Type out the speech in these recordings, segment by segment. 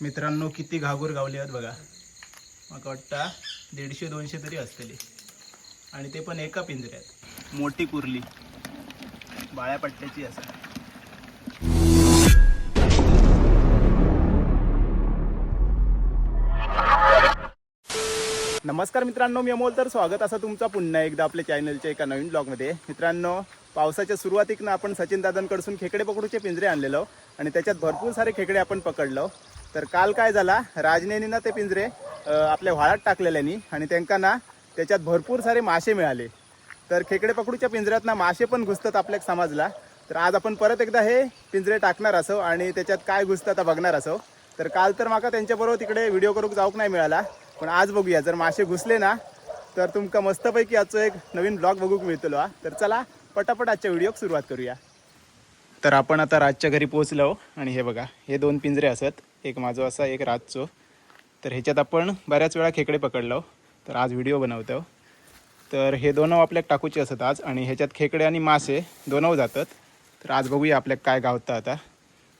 मित्रांनो किती घागूर गावले आहेत बघा. मला वाटतं 150-200 तरी असतली आणि ते पण एका पिंजऱ्यात. मोठी कुर्ली बाळ्या पट्ट्याची असा. नमस्कार मित्रांनो, मी अमोल. तर स्वागत असं तुमचा पुन्हा एकदा आपल्या चॅनलच्या एका नवीन ब्लॉगमध्ये. मित्रांनो, पावसाच्या सुरुवातीनं आपण सचिन दादांकडून खेकडे पकडूचे पिंजरे आणलेलो आणि त्याच्यात भरपूर सारे खेकडे आपण पकडलो. तर काल काय झाला, राजनेनी ना ते पिंजरे आपल्या व्हाळात टाकलेल्यानी आणि त्यांना ना त्याच्यात भरपूर सारे मासे मिळाले. तर खेकडे पकडूच्या पिंजऱ्यात ना मासे पण घुसतात आपल्या समाजला. तर आज आपण परत एकदा हे पिंजरे टाकणार असो आणि त्याच्यात काय घुसतं बघणार असो. तर काल तर माका त्यांच्याबरोबर तिकडे व्हिडिओ करूक जाऊक नाही मिळाला, पण आज बघूया. जर मासे घुसले ना तर तुमका मस्तपैकी आजचं एक नवीन ब्लॉग बघूक मिळतलो. तर चला पटापट आजच्या व्हिडिओक सुरुवात करूया. तर आपण आता राजच्या घरी पोहोचलो आणि हे बघा, हे 2 पिंजरे असत, एक माझो असा एक राजचो. तर ह्याच्यात आपण बऱ्याच वेळा खेकडे पकडलो, तर आज व्हिडिओ बनवतो. तर हे दोन आपल्याक टाकूचे असत आज आणि ह्याच्यात खेकडे आणि मासे दोनव जातात. तर आज बघूया आपल्याक काय गावतं आता.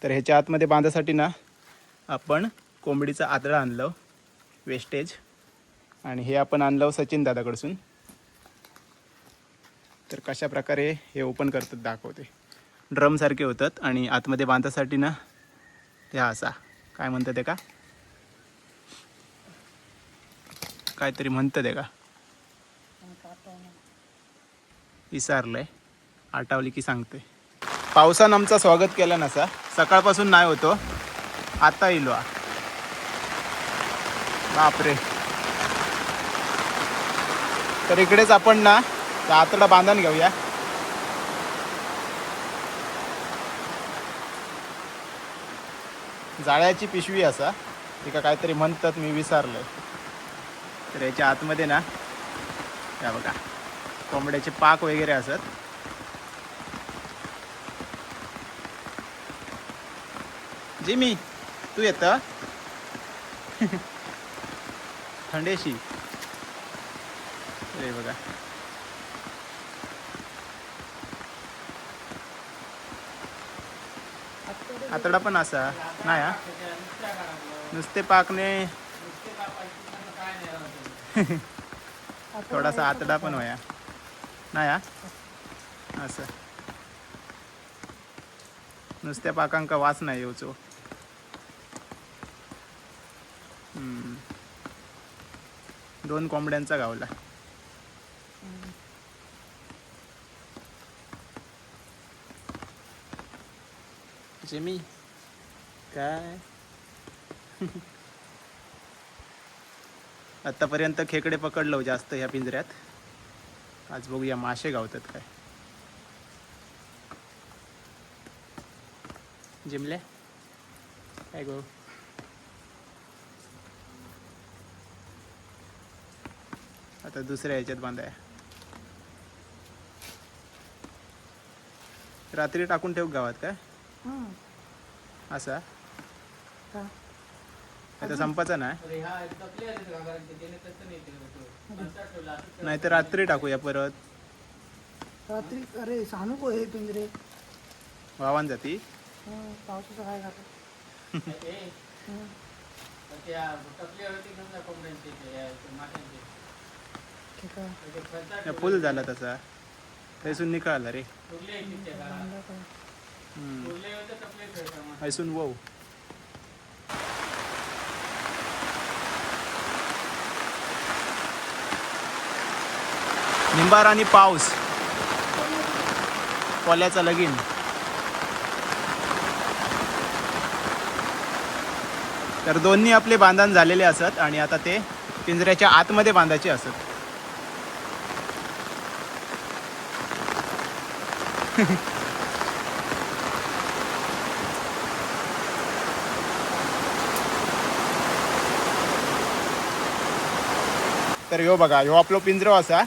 तर ह्याच्या आतमध्ये बांधासाठी ना आपण कोंबडीचा आतडा आणलो, वेस्टेज, आणि हे आपण आणलं सचिन दादाकडसून. तर कशा प्रकारे हे ओपन करतात दाखवते. ड्रम सारखे होतात आणि आतमध्ये बांधासाठी ना ते असा काय म्हणतात ते, का काहीतरी म्हणतं ते, का विसरलंय, आठवली की सांगते. पावसानं आमचं स्वागत केलं नसा, सकाळपासून नाही होतो, आता इलो. बापरे. तर इकडेच आपण ना त्या आतडा बांधून घेऊया. जाळ्याची पिशवी असा, तिका काहीतरी म्हणतात, मी विसरलोय. तर याच्या आतमध्ये ना या बघा कोंबड्याचे पाक वगैरे असत. जिमी तू येतं थंडेशी. अरे बघा, आतडा पण असा नाही हा, नुसते पाकने थोडासा आतडा पण होया नाही हा. असं नुसत्या पाकांका वास नाही येऊचो. दोन कोंबड्यांचा गावला. जेमी काय आतापर्यंत खेकडे पकडलो जास्त ह्या पिंजऱ्यात. आज बघूया मासे गावतात काय. जिमले काय गो. आता दुसऱ्या ह्याच्यात बांधाया. रात्री टाकून ठेव गावात काय असा. आता संपाचा नाही, नाही तर रात्री टाकूया परत. रात्री अरे सांगू को हे पिंजरे वावान जाती. पावसाचं काय घालत फुल झाला तसा, थैसून निकाला रे. हैसून वो निंबार आणि पाऊस, कोल्याचा लगीन. तर दोन्ही आपले बांधण झालेले असत आणि आता ते पिंजऱ्याच्या आतमध्ये बांधायचे असत. तर ह्यो बघा, ह्यो आपलो पिंजरो असा.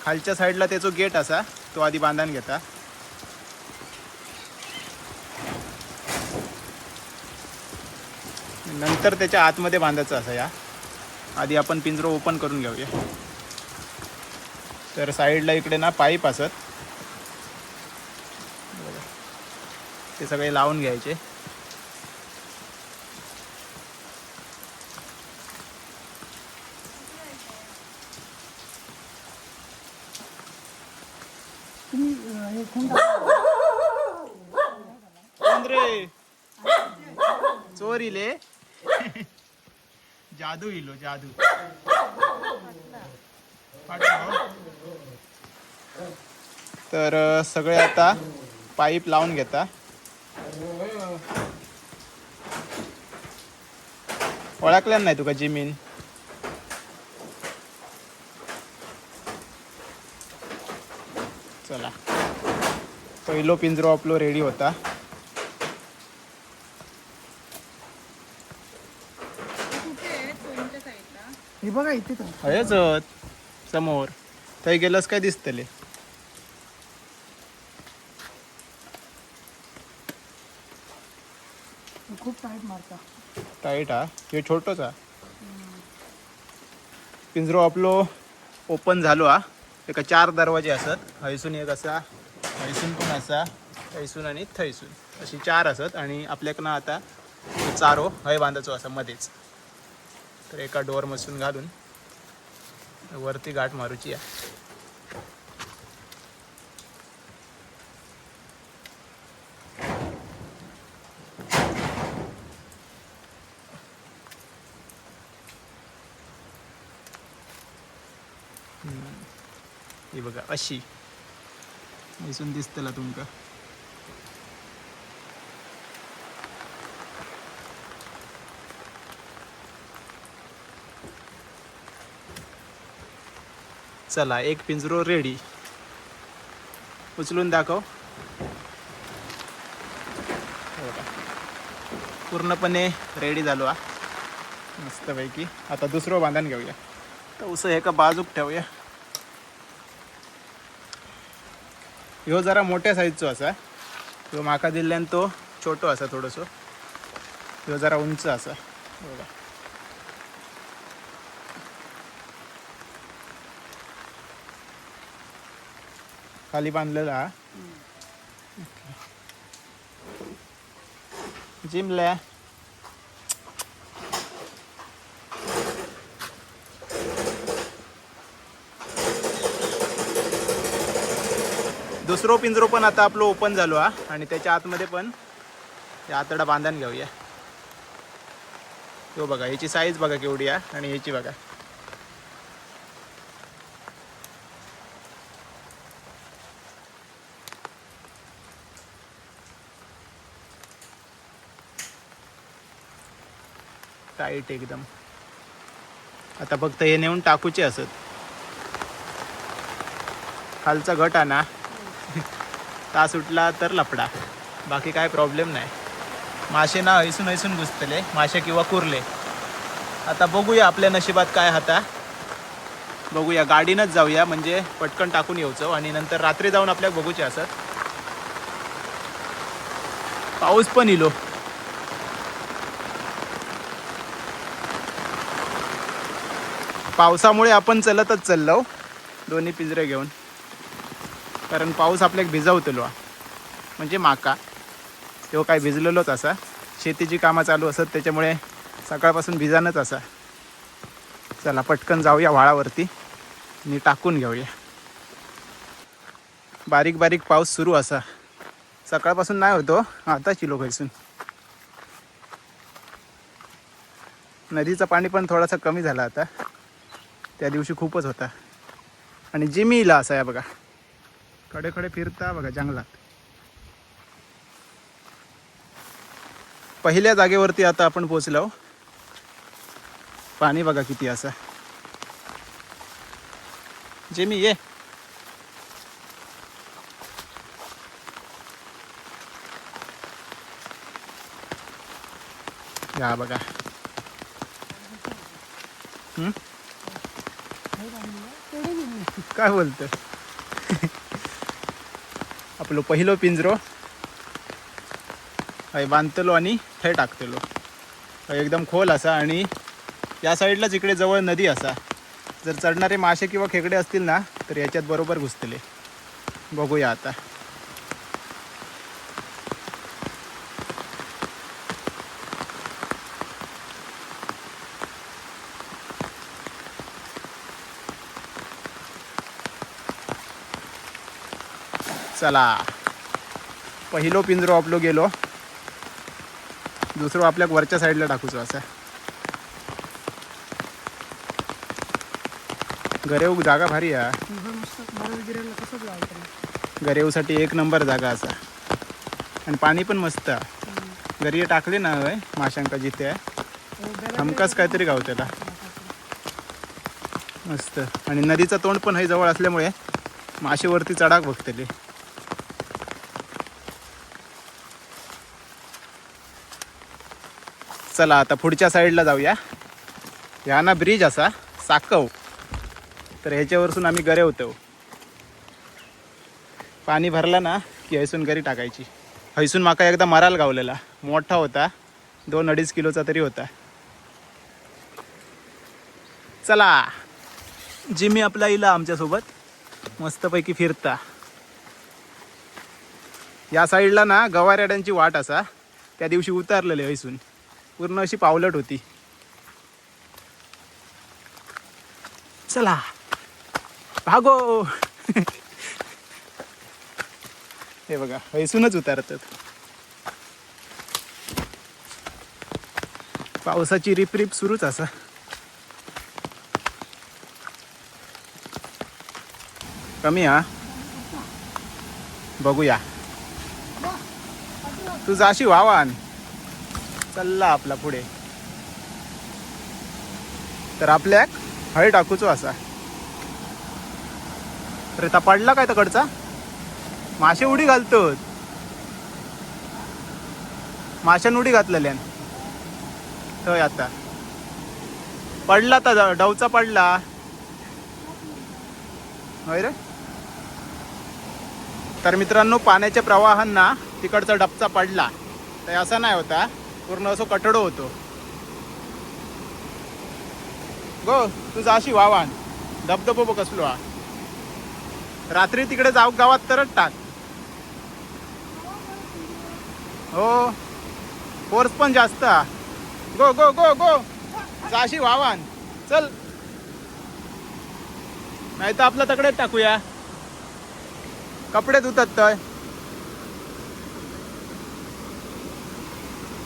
खालच्या साईडला त्याचो गेट असा, तो आधी बांधून घेता. नंतर त्याच्या आतमध्ये बांधायचं असं. या आधी आपण पिंजरो ओपन करून घेऊया. तर साईडला इकडे ना पाईप असत, ते सगळे लावून घ्यायचे. तुम्ही हे खून टाका. रे चोर इले जादू इलो जादू. तर सगळे आता पाईप लावून घेता. ओळखल्या नाही तुका जिमीन. चला पहिलो पिंजरो आपलो रेडी होता. हे बघा इथे तर हयच समोर थंय गेलंस काय दिसतले. खूप टाईट मारता. टाईट हा हे छोटोच हा. पिंजरो आपलो ओपन झालो हा. एका 4 दरवाजे असत. हयसून एक असा, हयसून पण असा, थैसून आणि थैसून अशी 4 असत. आणि आपल्याकडनं आता चारो हय बांधायचो असा मध्येच. तर एका डोअर मसून घालून वरती गाठ मारूची आहे. ही बघा अशी दिसून दिसतला तुमका. चला एक पिंजरो रेडी. उचलून दाखव. पूर्णपणे रेडी झालो हा मस्तपैकी. आता दुसरं बांधण घेऊया. तर उसं एका बाजूक ठेवूया. ह्यो जरा मोठ्या साईजचो असा. ह्यो माका दिल्यान तो छोटो असा थोडंसं. ह्यो जरा उंच असा. बघा खाली बांधलेला हा. जिमल्या दुसरो पिंजरो पण आता आपलं ओपन झालो हा. आणि त्याच्या आतमध्ये पण आतडा बांधण घेऊया. तो बघा याची साईज बघा केवढी आहे आणि याची बघा. टाईट एकदम. आता फक्त हे नेऊन टाकूचे असत. खालचा घट आणा ता सुटला तर लपडा. बाकी काय प्रॉब्लेम नाही. मासे ना हैसून हैसून घुसतले मासे किंवा कुर्ले. आता बघूया आपल्या नशिबात काय हाता. बघूया गाडीनंच जाऊया म्हणजे पटकन टाकून येऊचो. आणि नंतर रात्री जाऊन आपल्याला बघूचे असत. पाऊस पण इलो. पावसामुळे आपण चलतच चाललो दोन्ही पिंजरे घेऊन. कारण पाऊस आपल्याक भिजवतलो म्हणजे माका तो काय भिजलेलोच असा. शेतीची कामं चालू असत त्याच्यामुळे सकाळपासून भिजानच असा. चला पटकन जाऊया व्हाळावरती आणि टाकून घेऊया. बारीक बारीक पाऊस सुरू असा. सकाळपासून नाही होतो आता चिलो खैसून. नदीचं पाणी पण थोडासा कमी झाला आता. त्या दिवशी खूपच होता. आणि जिमीला असा आहे बघा. कडे कडे फिरता बघा जंगलात. पहिल्या जागेवरती आता आपण पोचलो. पाणी बघा किती असं. जिमी ये. या बघा. काय बोलतो. आपलो पहिलो पिंजरो हय बांधतलो आणि थंय टाकतलो. एकदम खोल असा. आणि या साईडलाच इकडे जवळ नदी असा. जर चढणारे मासे किंवा खेकडे असतील ना तर याच्यात बरोबर घुसतले. बघूया आता. चला पहिलो पिंजरो आपलो गेलो, दुसरो आपल्याक वरच्या साईडला टाकूचो असा. गरेव जागा भारी आहे. मस्त बरं गिरायला कसंच लावतो. गरेवसाठी एक नंबर जागा असा आणि पाणी पण मस्त. गरी टाकले ना होय माशांका जिथे हमकाच काहीतरी गाव त्याला मस्त. आणि नदीचा तोंड पण हे जवळ असल्यामुळे माशेवरती चढाक बघतले. चला आता पुढच्या साईडला जाऊया. ह्या ना ब्रिज असा साकव, तर ह्याच्यावरसून आम्ही गरे होतो. पाणी भरला ना की हैसून गरी टाकायची. हैसून माका एकदा मराल गावलेला, मोठा होता, 2-2.5 किलोचा तरी होता. चला जिमी आपला इला आमच्यासोबत मस्तपैकी फिरता. या साईडला ना गवारेड्यांची वाट असा, त्या दिवशी उतारलेले हैसून पूर्ण अशी पावलट होती. चला भागो. हे बघा हैसूनच उतारतात. पावसाची रिपरिप सुरूच असा. कमी हा बघूया. तू जाशी वावान चल्ला आपला पुढे. तर आपल्याक हळ टाकूचो असा. तर आता पडला काय तकडचा मासे उडी घालतो. माशान उडी घातलेल्यान थंय आता पडला. तर डवचा पडला होय रे. तर मित्रांनो पाण्याच्या प्रवाहांना तिकडचा डबचा पडला तर असा नाही होता, पूर्ण असं कठडो होतो. गो तुझा अशी वावान धबधबो बघ कसलो हा. रात्री तिकडे जाऊ गावात तरच टाक. हो फोर्स पण जास्त. गो गो गो गो जाशी वावान चल, नाही तर आपलं तकडेच टाकूया. कपडे धुतात तर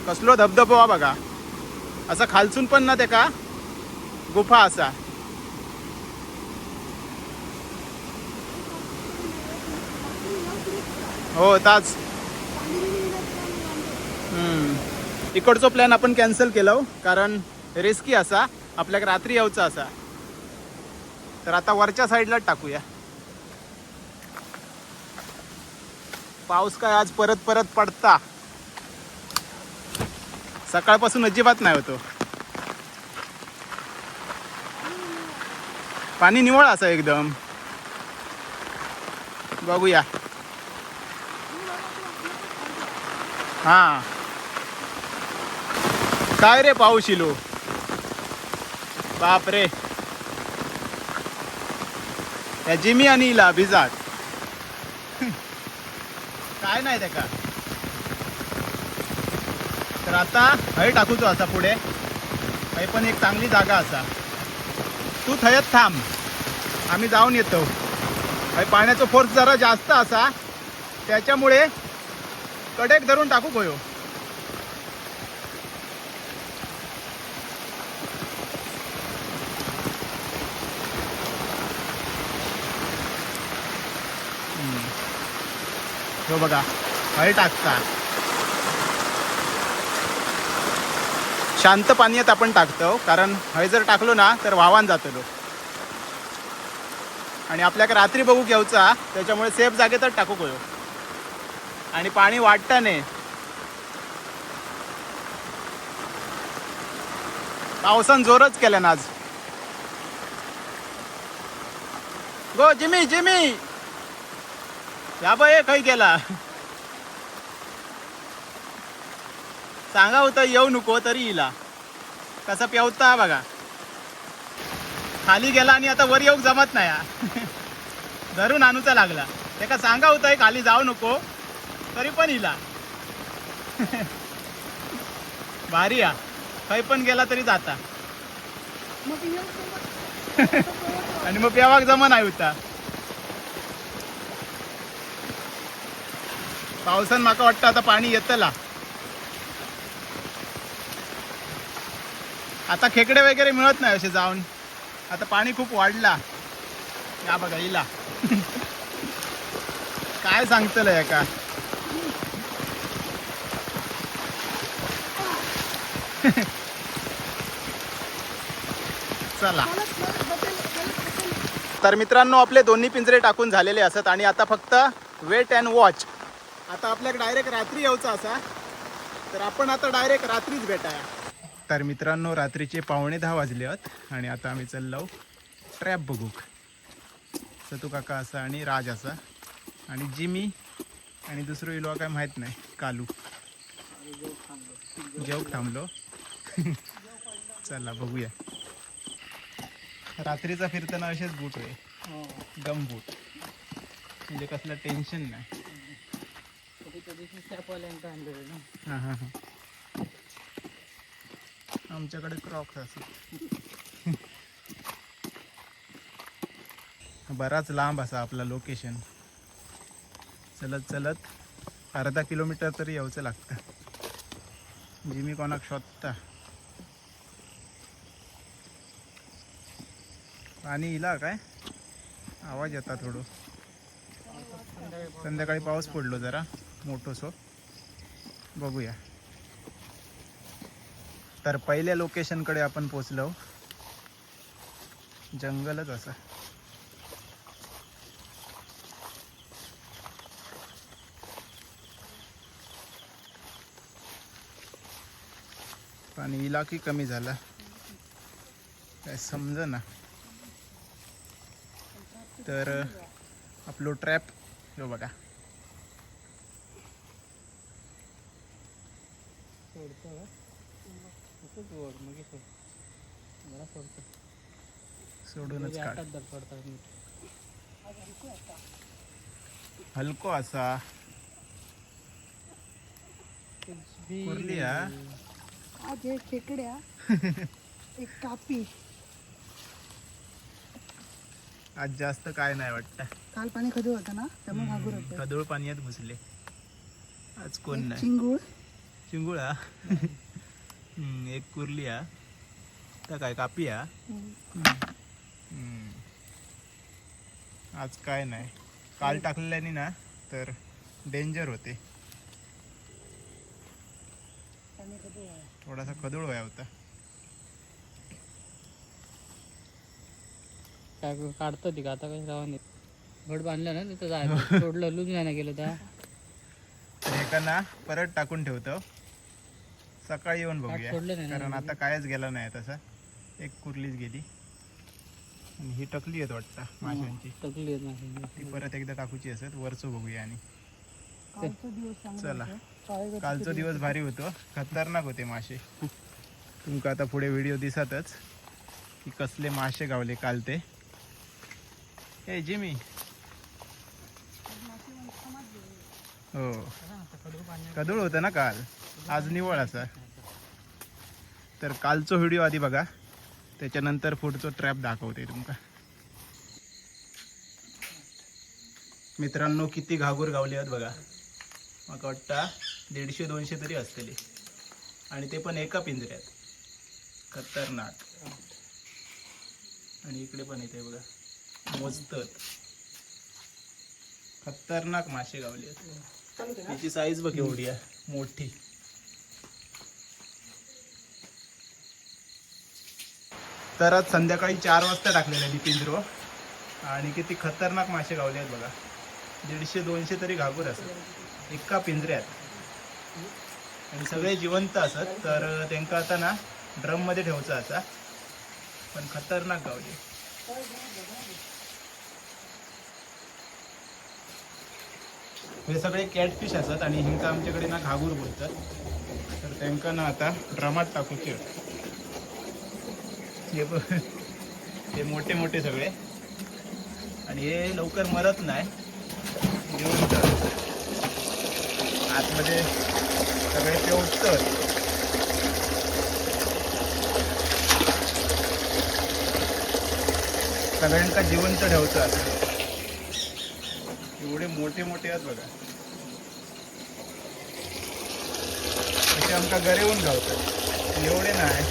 कसलो धबधबो हा बघा. असा खालसून पण ना ते का गुफा असा. हो ताच. इकडचो प्लॅन आपण कॅन्सल केलो कारण रिस्की असा, आपल्याक रात्री यायचा असा. तर आता वरच्या साईडला टाकूया. पाऊस काय आज परत परत पडता. सकाळपासून अजिबात नाही होतो. पाणी निवळ असा एकदम. बघूया. हा काय रे पाऊस इलो बाप रे. या जिमी आणि इला भिजात काय नाही त्या का. तर आता हय टाकूचो असा पुढे. हय पण एक चांगली जागा असा. तू थयत थांब, आम्ही जाऊन येतो. हय पाण्याचा फोर्स जरा जास्त असा, त्याच्यामुळे कडेक धरून टाकू गयो. हो बघा हय टाकता. शांत पाण्यात आपण टाकतो, कारण हय जर टाकलो ना तर वाहवान जातलो. आणि आपल्याकडे रात्री बघू घ्यायचा, त्याच्यामुळे सेफ जागेतच टाकू गयो. आणि पाणी वाटता नाही. पावसान जोरच केला ना आज. गो जिमी जिमी या बाय खय गेला. सांगा होता येऊ नको तरी इला. कसा पेवता बघा. खाली गेला आणि आता वर येऊक जमत नाही. धरून आणूचा लागला. त्याका सांगा होता खाली जाऊ नको तरी पण इला. भारी हा. खय पण गेला तरी जाता. आणि मग पेवाक जमा नाही होता. पावसान माका वाटतं आता पाणी येतला. आता खेकडे वगैरे मिळत नाही असे जाऊन. आता पाणी खूप वाढला. या बघा इला काय सांगतलं या का. चला तर मित्रांनो आपले दोन्ही पिंजरे टाकून झालेले असत आणि आता फक्त वेट अँड वॉच. आता आपल्याला डायरेक्ट रात्री यायचं असा तर आपण आता डायरेक्ट रात्रीच भेटाया. तर मित्रांनो रात्रीचे 9:45 वाजले आहेत आणि आता आम्ही चाललो ट्रॅप बघूक. सतू काका असा आणि राज असा आणि जिमी आणि दुसरं इलो काय माहीत नाही कालू. जेवक थांबलो. चला बघूया. रात्रीचा फिरताना असेच बूट आहे गम बूट म्हणजे कसलं टेन्शन नाही. हां हां हां आमच्याकडे क्रॉक्स असं. बराच लांब असा आपला लोकेशन. चलत चलत अर्धा किलोमीटर तरी यावचं लागतं. जिमी कोणाक शोधता. पाणी इला काय आवाज येता थोडं. संध्याकाळी पाऊस पडलो जरा मोठोसो. बघूया. तर पहिल्या लोकेशनकडे आपण पोचलो. जंगलच असं. पाणी इला की कमी झाला काय समजेना. तर आपलो ट्रॅप हो बघा. सोडूनच काढ. हलको असा कुर्ली हा. आज एक खेकड्या एक कापी. आज जास्त काय नाही वाटतं. काल पाणी खदूळ होतं ना त्यामुळे घाबरत होतं. खदोळ पाण्यात घुसले. आज कोण नाही. चिंगूळ चिंगुळ हा. एक कुर्ली हा. तर काय कापी हा. आज काय नाही. काल टाकलेल्यानी ना तर डेंजर होते. थोडासा खदोळ व्हाया होता. काय काढतो ती का आता काही राहून घड बांधलं ना तिथं जायचं. सोडलं लूज नाही ना गेलं त्या. एका ना परत टाकून ठेवतो. सकाळी येऊन बघूया सोडलं नाही ना कारण आता कायच गेला नाही तसा. एक कुर्लीच गेली आणि ही टकली आहेत वाटतं माशांची. टकली येत नाही. ती परत एकदा टाकूची असत. वरचो बघूया. आणि कालचा दिवस चांगला चला. होता. कालचा दिवस भारी होतो. खतरनाक होते मासे. तुमका आता पुढे व्हिडिओ दिसतच की कसले मासे गावले काल ते. ए जिमी हो कदूळ होतं ना काल. आज निवळ असा. तर कालचो व्हिडिओ आधी बघा त्याच्यानंतर पुढचं ट्रॅप दाखवते तुमका. मित्रांनो किती घागूर गावले आहेत बघा. मला वाटतं 150-200 तरी असतले आणि ते पण एका पिंजऱ्यात. खतरनाक. आणि इकडे पण येते बघा मोजतत. खतरनाक मासे गावले आहेत. याची साईज बघ एवढी आहे मोठी. तर आज संध्याकाळी 4 वाजता टाकलेली आहे पिंजरो आणि किती खतरनाक मासे गावले आहेत बघा. 150-200 तरी घागूर असत एका पिंजऱ्यात आणि सगळे जिवंत असत. तर त्यांना आता ना ड्रम मध्ये ठेवचा असा. पण खतरनाक गावले. हे सगळे कॅटफिश असतात आणि हिंका आमच्याकडे ना घागूर बोलतात. तर त्यांना ना आता ड्रमात टाकूचे. हे मोठे मोठे सगळे आणि हे लवकर मरत नाही. जिवंत आतमध्ये सगळे पेवतात. सगळ्यांका जिवंत ठेवतात. एवढे मोठे मोठे आहेत बघा. ते आमका गरेवून गावतात एवढे नाही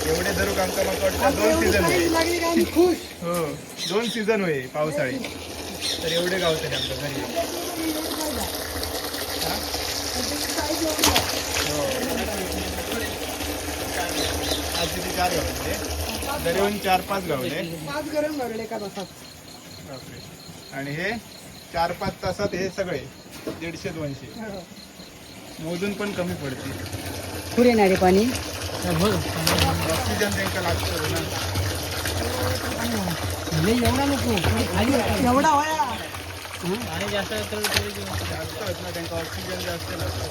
एवढे धरूक आमका मग वाटतं 2 सीझन होईल लागली का आम्ही खुश. हो 2 सीझन होईल पावसाळी तर एवढे गावतात आमच्या घरी हो आज तिथे 4 गावले गरेवून 4-5 गावले 5 गरम भरले एका तासात. बापरे. आणि हे 4-5 तासात हे सगळे 150-200 मोजून पण कमी पडते पुरे नाही रे पाणी. ऑक्सिजन त्यांना लागतो ना एवढा नको एवढा होया. आणि जास्त जास्त होत ना त्यांना ऑक्सिजन जास्त लागतो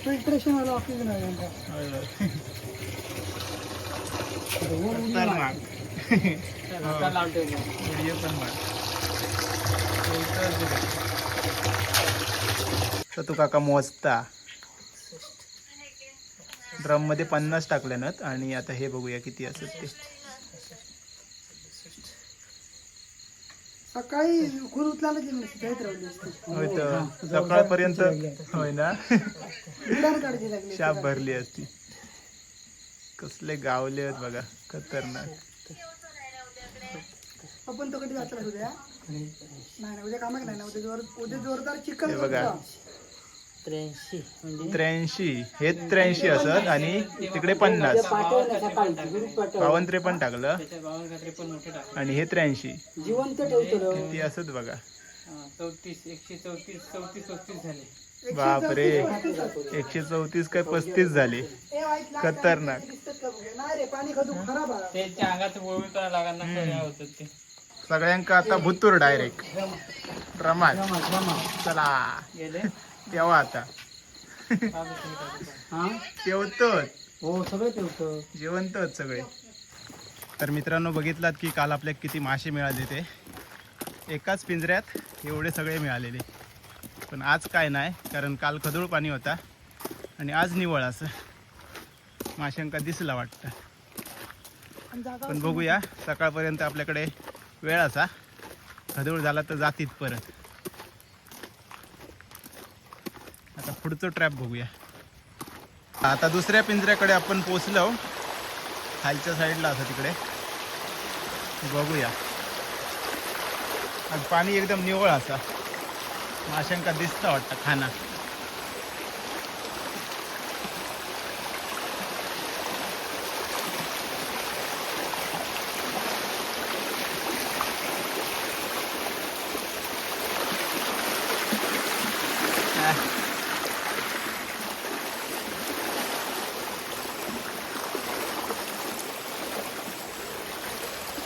फिल्ट्रेशन वाला ऑक्सिजन आहे त्यांचा. होय, होय. वर उडी तर मार. माग. व्हिडिओ पण मार. तर तू काका मोजता ड्रम मध्ये 50 टाकले ना आणि आता हे बघूया किती असत ते सकाळी खून उचलायला गेली नसती काहीच राहिली असती. होय तर सकाळपर्यंत होय ना उडान काढायची लागली. शाप भरली असती कसले गावले आहेत बघा खतरनाक आपण तो कधी जायचं उद्या नाही ना उद्या कामच नाही ना उद्या जोरदार चिकन हे बघा. करूया. 83 म्हणजे 83 हे 83 असत आणि तिकडे 50 पाठवलं सकाळी ग्रुप पाठव. 52-53 टाकलं त्याच्या गावात काहीतरी पण मोठे टाकले आणि हे 83 जिवंत ठेवतो किती असत बघा 34 134 झाले बापरे 134 काय 35 झाले खतरनाक नाही रे पाणी खजू खराब आहे. त्यांच्या अंगात गोळी करायला लागणार ना काय होतं ते सगळ्यांका आता भुतूर डायरेक्ट रमात चला गेले तेव्हा आता हा तेवतोच हो सगळं ठेवतो. जिवंत आहेत सगळे तर मित्रांनो बघितलात की काल आपल्याला किती मासे मिळाले ते एकाच पिंजऱ्यात एवढे सगळे मिळालेले पण आज काय नाही कारण काल खदूळ पाणी होता आणि आज निवळ असं माशांका दिसला वाटतं पण बघूया सकाळपर्यंत आपल्याकडे वेळ असा खदूळ झाला तर जातीत परत आता पुढचं ट्रॅप बघूया आता दुसऱ्या पिंजऱ्याकडे आपण पोचलो खालच्या साईडला असं तिकडे बघूया आज पाणी एकदम निवळ असा माशांका दिसता वाटतं खाना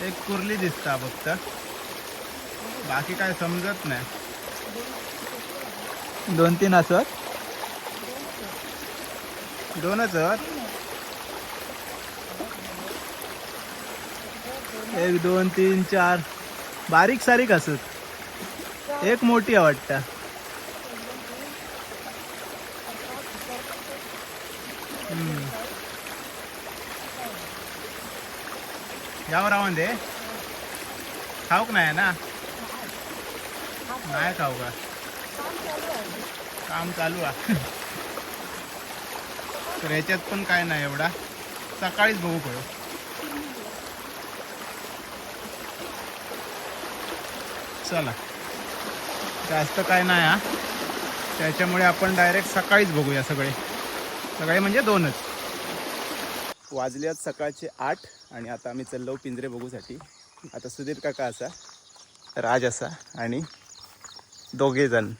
एक कुर्ली दिसता फक्त बाकी काय समजत नाही 2-3 असत 2च असत 1 2 3 4 बारीक सारीक असत एक मोठी आहे वाटतं यावर राहून दे खाऊक नाही ना नाही खाऊ का काम चालू आहे तर ह्याच्यात पण काय नाही एवढा सकाळीच बघू पडो चला जास्त काय नाही हा त्याच्यामुळे आपण डायरेक्ट सकाळीच बघूया सगळे म्हणजे 2च वाजले आज सकाळचे 8 आणि आता आम्ही चाललो पिंजरे बघूसाठी आता सुधीर काका असा राज असा आणि 2 जण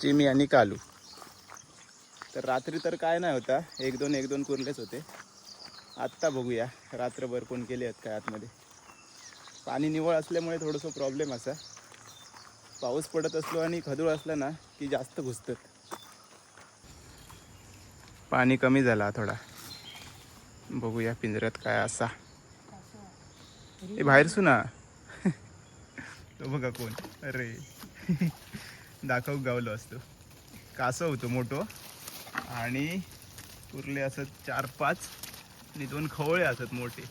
चिमी आणि कालू तर रात्री तर काय नाही होता 1-2 कुर्लेच होते आत्ता बघूया रात्रभर कोण केले आहेत काय आतमध्ये पाणी निवळ असल्यामुळे थोडंसं प्रॉब्लेम असा पाऊस पडत असलो आणि खदूळ असला ना की जास्त घुसतात पाणी कमी झाला थोडा बघूया पिंजऱ्यात काय असा हे बाहेर सुना तो बघा कोण अरे दाखव गावलो असतो कासव होतो मोठो आणि उरले असत 4-5 आणि 2 खवळे असत मोठे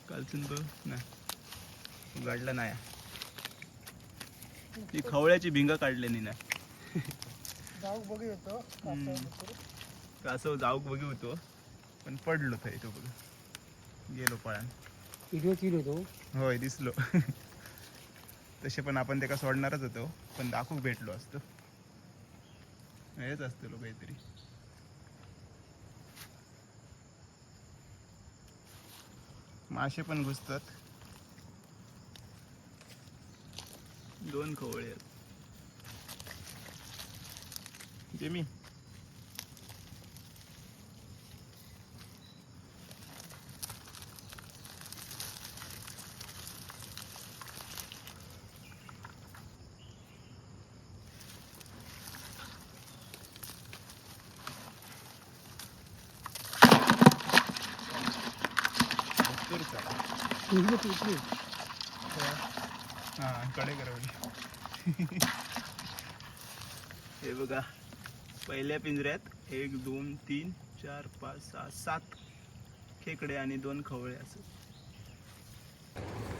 कालचून बघ ना उघडला नाही ती खवळ्याची भिंग काढले ना जाऊ बघू येतो असं जाऊक बघू होतो पण पडलो थंय तो बघ गेलो पळान. व्हिडिओ केलो तो. होय दिसलो. तसे पण आपण त्याला सोडणारच होतो पण दाखवूक भेटलो असतो. हेच असतो काहीतरी. मासे पण घुसतात. 2 खवळे आहेत. जेमी हा कडे करवली. हे बघा पहिल्या पिंजऱ्यात 1 2 3 4 5 6 7 खेकडे आणि 2 खवळे असं.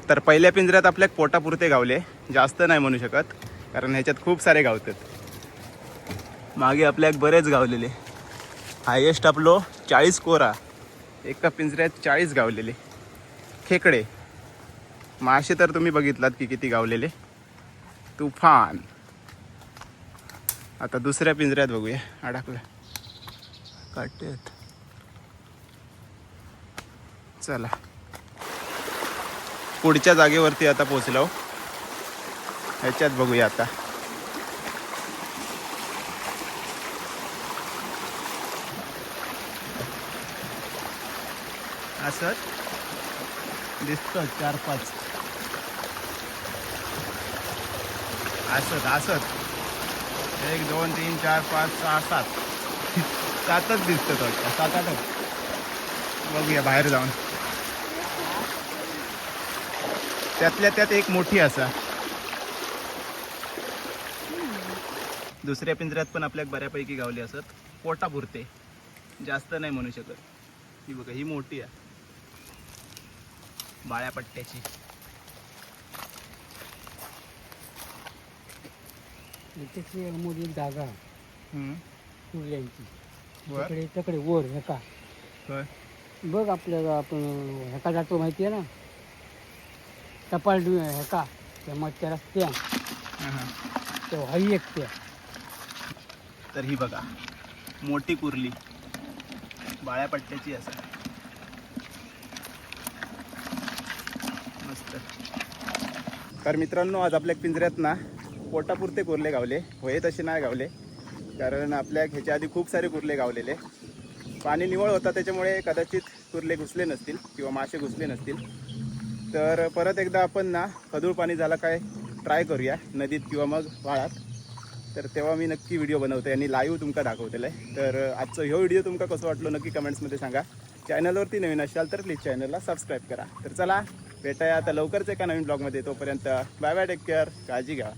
तर पहिल्या पिंजऱ्यात आपल्या पोटापुरते गावले, जास्त नाही म्हणू शकत कारण ह्याच्यात खूप सारे गावतात. मागे आपल्याक बरेच गावलेले. हायेस्ट आपलो 40 कोरा. एका पिंजऱ्यात 40 गावलेले खेकडे. मासे तर तुम्ही बघितलात की किती गावलेले. तुफान. आता दुसऱ्या पिंजऱ्यात बघूया. अडकला काटेत. चला पुढच्या जागेवरती आता पोचलो. ह्याच्यात बघूया आता. असं दिसतं 4-5 असत 1 2 3 4 5 6 7 7च दिसतं. 7-8 बघूया बाहेर जाऊन. त्यातल्या त्यात एक मोठी असा. दुसऱ्या पिंजऱ्यात पण आपल्याक बऱ्यापैकी गावली असत. पोटापुरते जास्त नाही म्हणू शकत. ही बघा ही मोठी आहे बाळ्या पट्ट्याची. मोठी एक जागा हम्म. कुर्ल्यांची. वर? तिकडे तकडे वर हेका होय. बघ आपल्याला आपण हेका जातो माहिती आहे ना टपाल हेका त्या मच्छ्या रस्त्या हा, हा. तेव्हा ही एक त्या. तर ही बघा मोठी कुर्ली बाळ्या पट्ट्याची असं मस्त. तर मित्रांनो आज आपल्या पिंजऱ्यात ना पोटापुरते कुर्ले गावले. होय तसे नाही गावले कारण आपल्या ह्याच्या आधी खूप सारे कुर्ले गावलेले. पाणी निवळ होता त्याच्यामुळे कदाचित कुर्ले घुसले नसतील किंवा मासे घुसले नसतील. तर परत एकदा आपण ना खदूळ पाणी झाला काय ट्राय करूया नदीत किंवा मग वाळात. तर तेव्हा मी नक्की व्हिडिओ बनवते आणि लाईव्ह तुमका दाखवतेला आहे. तर आजचा ह्यो व्हिडिओ तुमका कसं वाटलो नक्की कमेंट्समध्ये सांगा. चॅनलवरती नवीन असाल तर प्लीज चॅनलला सबस्क्राईब करा. तर चला भेटाया आता लवकरच एका नवीन ब्लॉगमध्ये. तोपर्यंत बाय बाय, टेक केअर, काळजी घ्या.